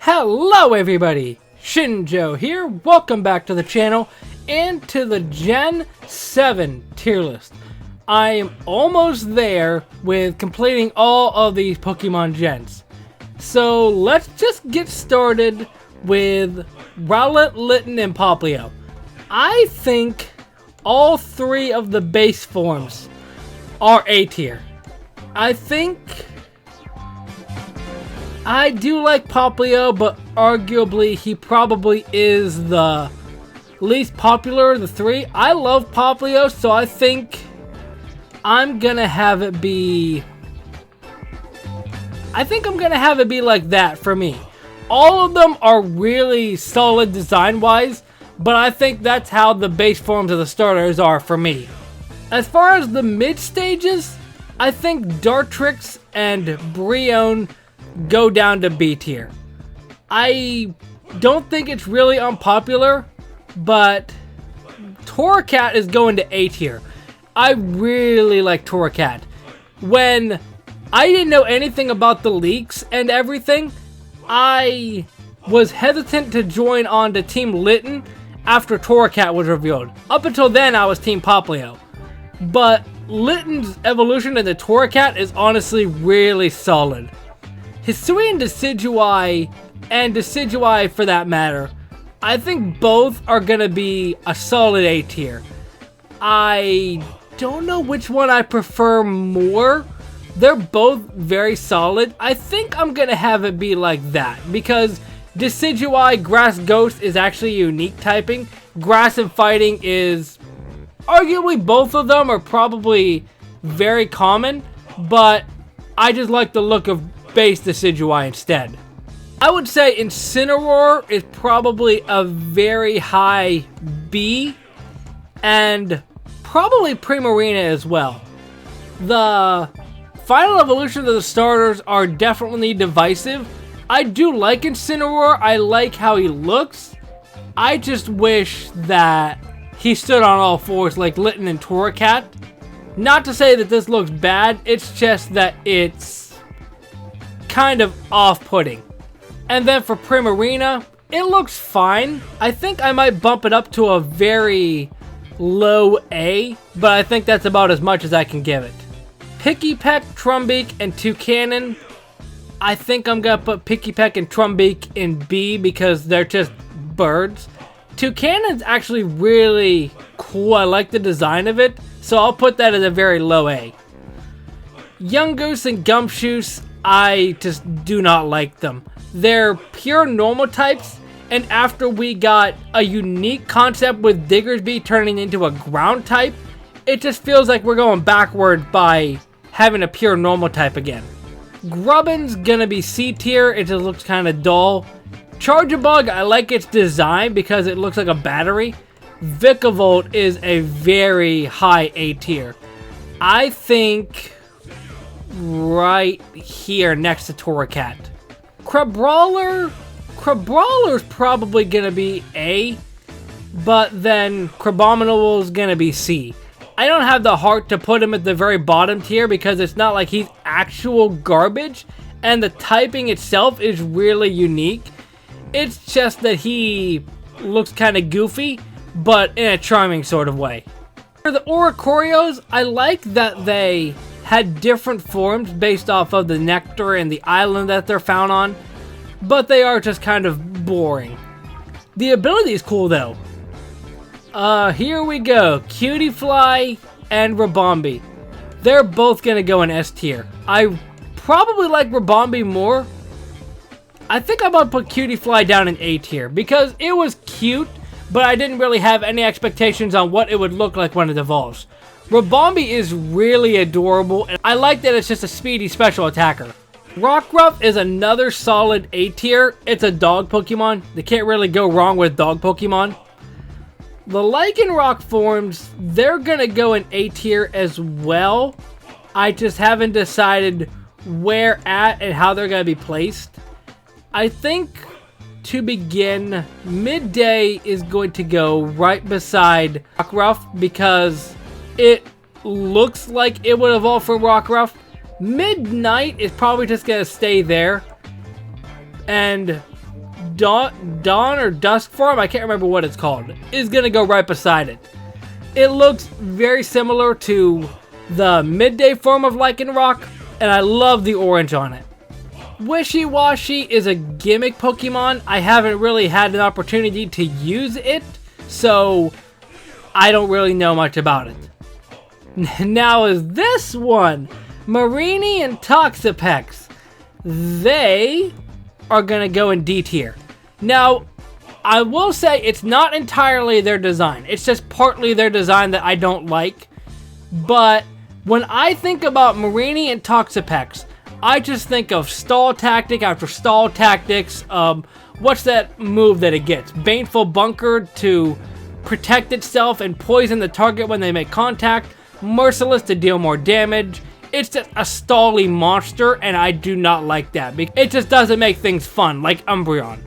Hello everybody, Shinjo here, welcome back to the channel and to the Gen 7 tier list. I am almost there with completing all of these Pokemon gens. So let's just get started with Rowlet, Litten, and Popplio. I think all three of the base forms are A tier. I do like Popplio, but arguably he probably is the least popular of the three. I love Popplio, so I think I'm gonna have it be... like that for me. All of them are really solid design-wise, but I think that's how the base forms of the starters are for me. As far as the mid-stages, I think Dartrix and Brionne go down to B tier. I don't think it's really unpopular, but Torracat is going to A tier. I really like Torracat. When I didn't know anything about the leaks and everything, I was hesitant to join on to Team Litten after Torracat was revealed. Up until then, I was Team Popplio. But Litten's evolution into Torracat is honestly really solid. Hisui and Decidueye, for that matter, I think both are going to be a solid A tier. I don't know which one I prefer more. They're both very solid. I think I'm going to have it be like that, because Decidueye Grass Ghost is actually unique typing. Grass and Fighting is... arguably both of them are probably very common, but I just like the look of base Decidueye instead. I would say Incineroar is probably a very high B, and probably Primarina as well. The final evolution of the starters are definitely divisive. I do like Incineroar, I like how he looks. I just wish that he stood on all fours like Litten and Torracat. Not to say that this looks bad, it's just that it's kind of off-putting. And then for Primarina, it looks fine. I think I might bump it up to a very low A, but I think that's about as much as I can give it. Pikipek, Trumbeak, and Toucanon, I think I'm gonna put Pikipek and Trumbeak in B because they're just birds. Toucanon's actually really cool. I like the design of it, so I'll put that as a very low A. Yungoos and Gumshoos, I just do not like them. They're pure normal types, and after we got a unique concept with Diggersby turning into a ground type, it just feels like we're going backward by having a pure normal type again. Grubbin's gonna be C tier, it just looks kind of dull. Charjabug, I like its design because it looks like a battery. Vikavolt is a very high A tier. I think right here next to Torracat. Crabrawler's probably gonna be A, but then Crabominable is gonna be C. I don't have the heart to put him at the very bottom tier because it's not like he's actual garbage, and the typing itself is really unique. It's just that he looks kind of goofy, but in a charming sort of way. For the Oricorios, I like that they had different forms based off of the nectar and the island that they're found on, but they are just kind of boring. The ability is cool though. Here we go. Cutiefly and Ribombee. They're both gonna go in S tier. I probably like Ribombee more. I think I'm gonna put Cutiefly down in A tier because it was cute, but I didn't really have any expectations on what it would look like when it evolves. Ribombee is really adorable, and I like that it's just a speedy special attacker. Rockruff is another solid A tier. It's a dog Pokemon. They can't really go wrong with dog Pokemon. The Lycanroc forms, they're gonna go in A tier as well. I just haven't decided where at and how they're gonna be placed. I think, to begin, Midday is going to go right beside Rockruff because it looks like it would evolve from Rockruff. Midnight is probably just going to stay there. And Dawn or Dusk form, I can't remember what it's called, is going to go right beside it. It looks very similar to the midday form of Lycanroc, and I love the orange on it. Wishy-Washy is a gimmick Pokemon. I haven't really had an opportunity to use it, so I don't really know much about it. Now is this one, Mareanie and Toxapex. They are going to go in D tier. Now, I will say it's not entirely their design. It's just partly their design that I don't like. But when I think about Mareanie and Toxapex, I just think of stall tactic after stall tactics. What's that move that it gets? Baneful Bunker to protect itself and poison the target when they make contact. Merciless to deal more damage. It's just a stally monster, and I do not like that. It just doesn't make things fun, like Umbreon.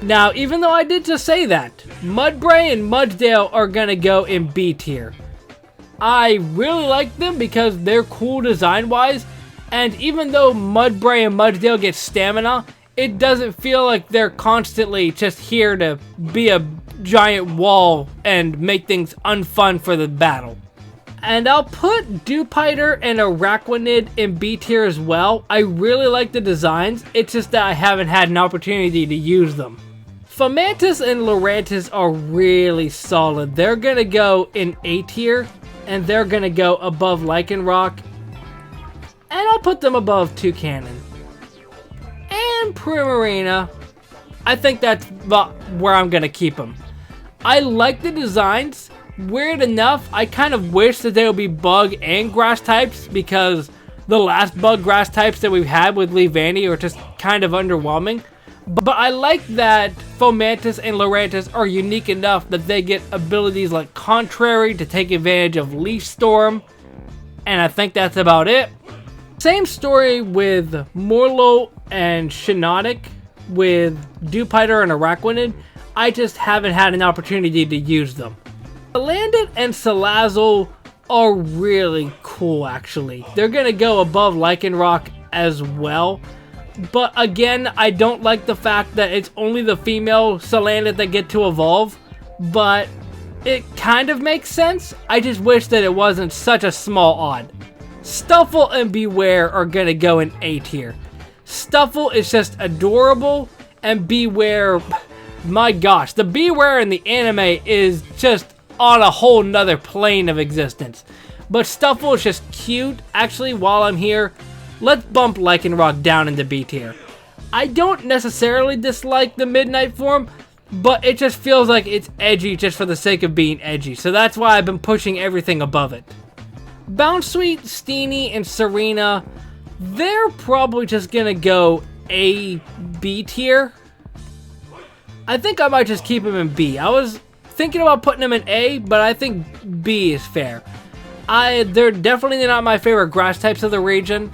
Now, even though I did just say that, Mudbray and Mudsdale are gonna go in B tier. I really like them because they're cool design-wise, and even though Mudbray and Mudsdale get stamina, it doesn't feel like they're constantly just here to be a giant wall and make things unfun for the battle. And I'll put Dewpider and Araquanid in B tier as well. I really like the designs, it's just that I haven't had an opportunity to use them. Fomantis and Lurantis are really solid. They're gonna go in A tier, and they're gonna go above Lycanroc. And I'll put them above Toucannon. And Primarina, I think that's about where I'm gonna keep them. I like the designs. Weird enough, I kind of wish that there would be bug and grass types, because the last bug grass types that we've had with Leavanny are just kind of underwhelming. But I like that Fomantis and Lurantis are unique enough that they get abilities like Contrary to take advantage of Leaf Storm, and I think that's about it. Same story with Morlo and Shiinotic with Dewpider and Araquanid. I just haven't had an opportunity to use them. Salandit and Salazzle are really cool, actually. They're gonna go above Lycanroc as well. But again, I don't like the fact that it's only the female Salandit that get to evolve. But it kind of makes sense. I just wish that it wasn't such a small odd. Stuffle and Beware are gonna go in A tier. Stuffle is just adorable, and Beware, my gosh, the Beware in the anime is just on a whole nother plane of existence. But Stuffle is just cute. Actually, while I'm here, let's bump Lycanroc down into B tier. I don't necessarily dislike the Midnight form, but it just feels like it's edgy just for the sake of being edgy. So that's why I've been pushing everything above it. Bounsweet, Steenie, and Serena, they're probably just gonna go A, B tier. I think I might just keep them in B. I was thinking about putting them in A, but I think B is fair. They're definitely not my favorite grass types of the region,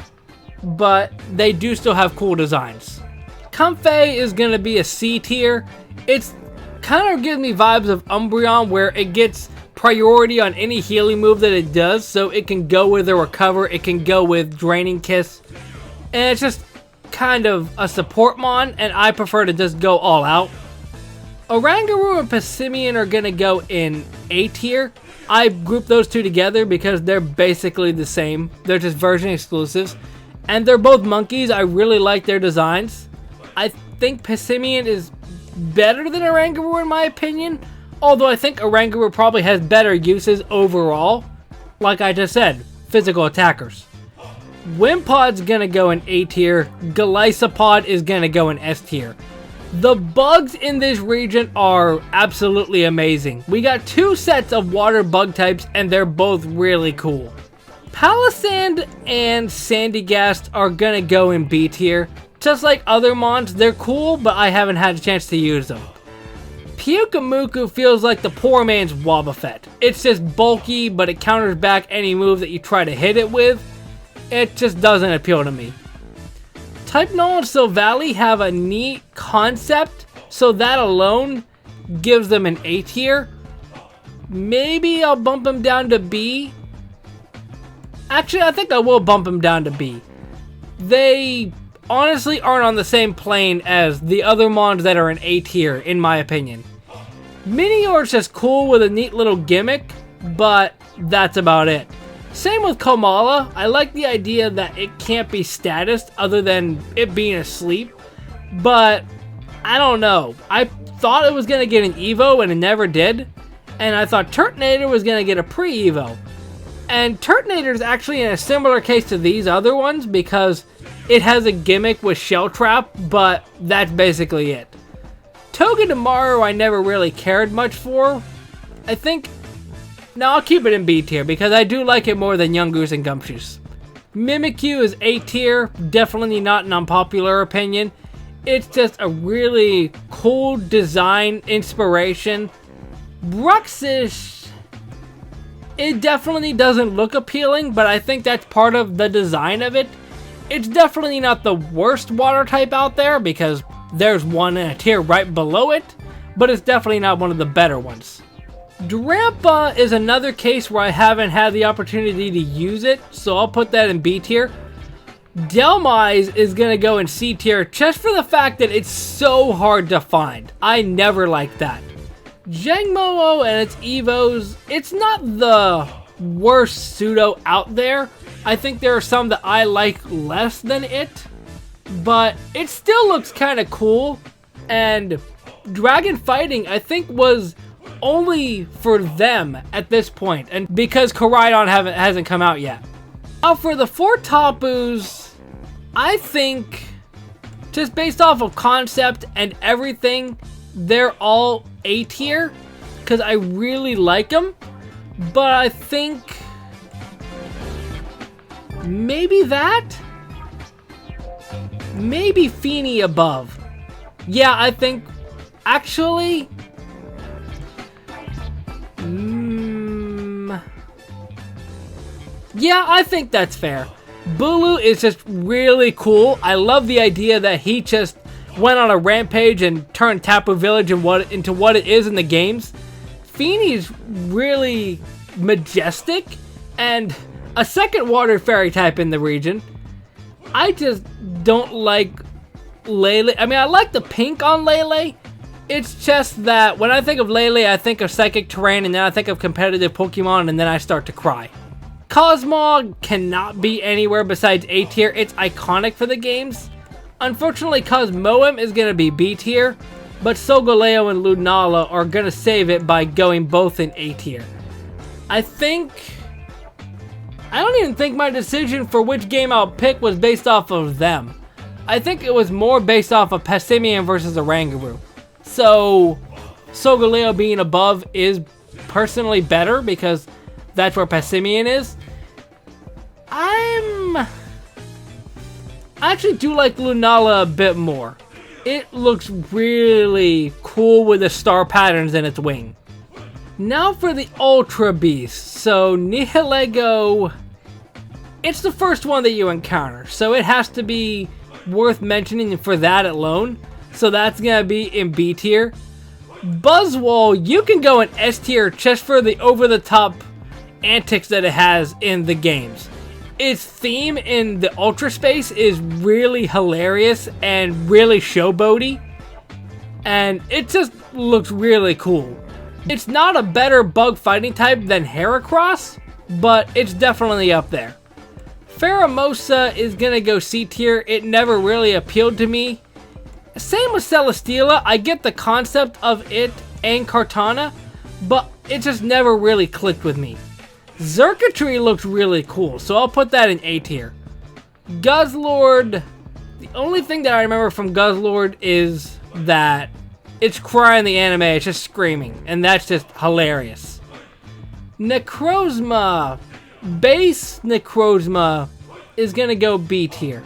but they do still have cool designs. Comfey is going to be a C tier. It's kind of gives me vibes of Umbreon, where it gets priority on any healing move that it does, so it can go with a Recover, it can go with Draining Kiss, and it's just kind of a support mon, and I prefer to just go all out. Oranguru and Passimian are going to go in A tier. I group those two together because they're basically the same. They're just version exclusives. And they're both monkeys. I really like their designs. I think Passimian is better than Oranguru in my opinion. Although I think Oranguru probably has better uses overall. Like I just said, physical attackers. Wimpod's going to go in A tier. Golisopod is going to go in S tier. The bugs in this region are absolutely amazing. We got two sets of water bug types, and they're both really cool. Palisand and Sandygast are gonna go in B tier. Just like other mons, they're cool, but I haven't had a chance to use them. Pyukumuku feels like the poor man's Wobbuffet. It's just bulky, but it counters back any move that you try to hit it with. It just doesn't appeal to me. Type Null and Silvally have a neat concept, so that alone gives them an A tier. Maybe I'll bump them down to B. Actually, I think I will bump them down to B. They honestly aren't on the same plane as the other mons that are in A tier, in my opinion. Minior's just cool with a neat little gimmick, but that's about it. Same with Komala. I like the idea that it can't be statused other than it being asleep, but I don't know. I thought it was going to get an Evo and it never did, and I thought Turtonator was going to get a pre-Evo. And Turtonator is actually in a similar case to these other ones because it has a gimmick with Shell Trap, but that's basically it. Togedemaru I never really cared much for. I think... No, I'll keep it in B tier because I do like it more than Yungoos and Gumshoos. Mimikyu is A tier, definitely not an unpopular opinion. It's just a really cool design inspiration. Bruxish, it definitely doesn't look appealing, but I think that's part of the design of it. It's definitely not the worst water type out there because there's one in a tier right below it, but it's definitely not one of the better ones. Drampa is another case where I haven't had the opportunity to use it, so I'll put that in B tier. Delmise is going to go in C tier just for the fact that it's so hard to find. I never liked that. Jangmo-o and its Evos, it's not the worst pseudo out there. I think there are some that I like less than it, but it still looks kind of cool. And Dragon Fighting, I think, was only for them at this point, and because Koraidon hasn't come out yet. Now for the 4 Tapus, I think just based off of concept and everything, they're all A tier because I really like them, but I think maybe Feeny above. Yeah, I think actually yeah, I think that's fair. Bulu is just really cool. I love the idea that he just went on a rampage and turned Tapu Village into what it is in the games. Feeny's really majestic and a second water fairy type in the region. I just don't like Lele. I mean, I like the pink on Lele. It's just that when I think of Lele, I think of Psychic Terrain, and then I think of competitive Pokemon, and then I start to cry. Cosmog cannot be anywhere besides A tier. It's iconic for the games. Unfortunately, Cosmoem is going to be B tier, but Solgaleo and Lunala are going to save it by going both in A tier. I don't even think my decision for which game I'll pick was based off of them. I think it was more based off of Passimian versus Oranguru. So, Solgaleo being above is personally better because that's where Passimian is. I actually do like Lunala a bit more. It looks really cool with the star patterns in its wing. Now for the Ultra Beast. So Nihilego, it's the first one that you encounter, so it has to be worth mentioning for that alone. So that's gonna be in B tier. Buzzwole, you can go in S tier just for the over-the-top antics that it has in the games. Its theme in the Ultra Space is really hilarious and really showboaty, and it just looks really cool. It's not a better bug fighting type than Heracross, but it's definitely up there. Pheromosa is gonna go C tier. It never really appealed to me. Same with Celesteela. I get the concept of it and Kartana, but it just never really clicked with me. Xurkitree looks really cool, so I'll put that in A tier. Guzzlord, the only thing that I remember from Guzzlord is that it's crying in the anime, it's just screaming, and that's just hilarious. Necrozma, base Necrozma is gonna go B tier.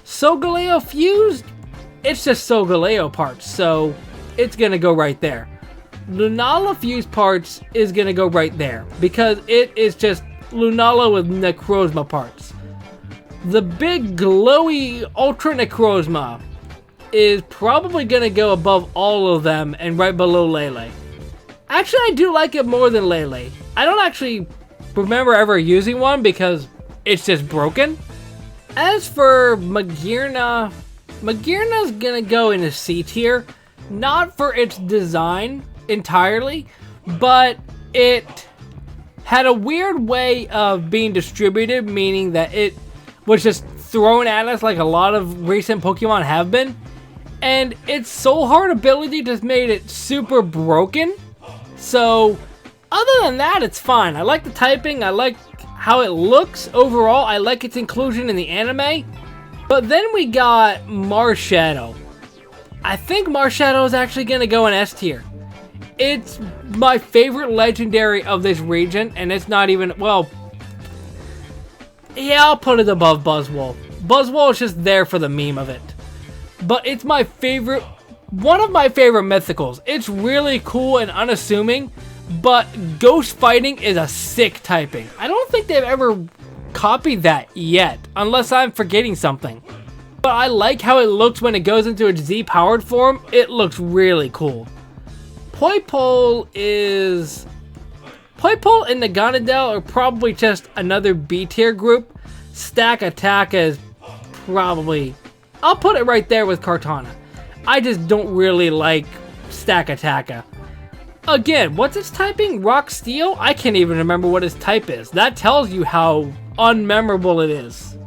Solgaleo Fused, it's just Solgaleo parts, so it's gonna go right there. Lunala Fused parts is gonna go right there because it is just Lunala with Necrozma parts. The big glowy Ultra Necrozma is probably gonna go above all of them and right below Lele. Actually, I do like it more than Lele. I don't actually remember ever using one because it's just broken. As for Magearna, Magearna's gonna go in a C tier, not for its design entirely, but it had a weird way of being distributed, meaning that it was just thrown at us like a lot of recent Pokemon have been, and its Soul Heart ability just made it super broken. So other than that, it's fine. I like the typing, I like how it looks overall, I like its inclusion in the anime. But then we got Marshadow. I think Marshadow is actually going to go in S tier. It's my favorite legendary of this region, and it's not even, well, yeah, I'll put it above Buzzwole. Buzzwole is just there for the meme of it. But it's my favorite, one of my favorite mythicals. It's really cool and unassuming, but ghost fighting is a sick typing. I don't think they've ever copied that yet, unless I'm forgetting something. But I like how it looks when it goes into its Z powered form. It looks really cool. Poipole and Naganadel are probably just another B tier group. Stack Attack is probably, I'll put it right there with Kartana. I just don't really like Stack Attacka. Again, what's its typing? Rock Steel? I can't even remember what its type is. That tells you how unmemorable it is.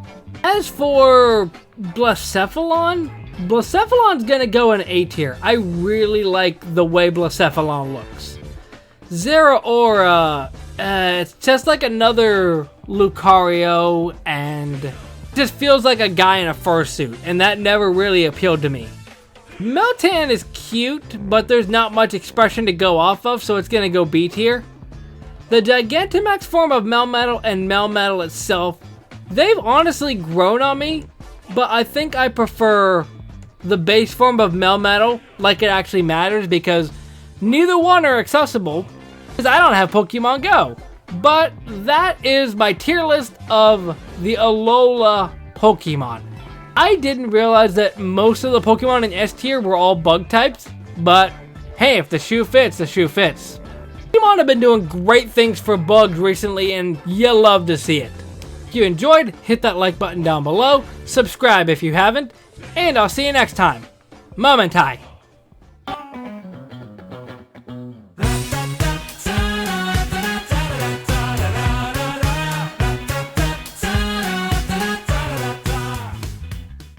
As for Blacephalon, Blacephalon's gonna go in A tier. I really like the way Blacephalon looks. Zeraora, it's just like another Lucario, and just feels like a guy in a fursuit, and that never really appealed to me. Meltan is cute, but there's not much expression to go off of, so it's gonna go B tier. The Gigantamax form of Melmetal and Melmetal itself, they've honestly grown on me, but I think I prefer the base form of Melmetal, like it actually matters, because neither one are accessible, because I don't have Pokemon Go. But that is my tier list of the Alola Pokemon. I didn't realize that most of the Pokemon in S tier were all bug types, but hey, if the shoe fits, the shoe fits. Pokemon have been doing great things for bugs recently, and you love to see it. If you enjoyed, hit that like button down below, subscribe if you haven't, and I'll see you next time. Momentai.